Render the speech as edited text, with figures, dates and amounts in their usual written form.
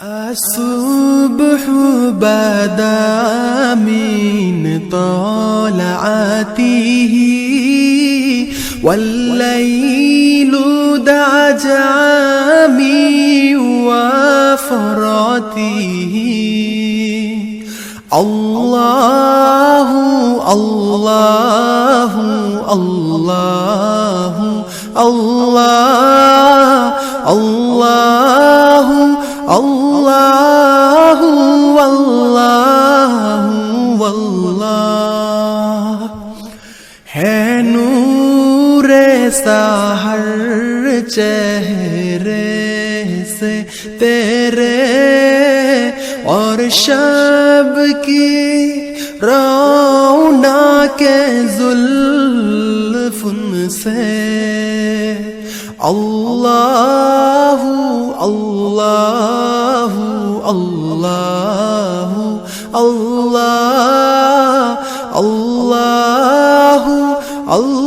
الصبح بدا من طلعته والليل دعا من وفرته الله الله الله الله الله الله والله والله है नूरे सहर चेहरे से तेरे और शब की रौनक जुल्फुन से अल्लाह अल्लाह अल्लाह अल्लाह अल्लाह अल्लाह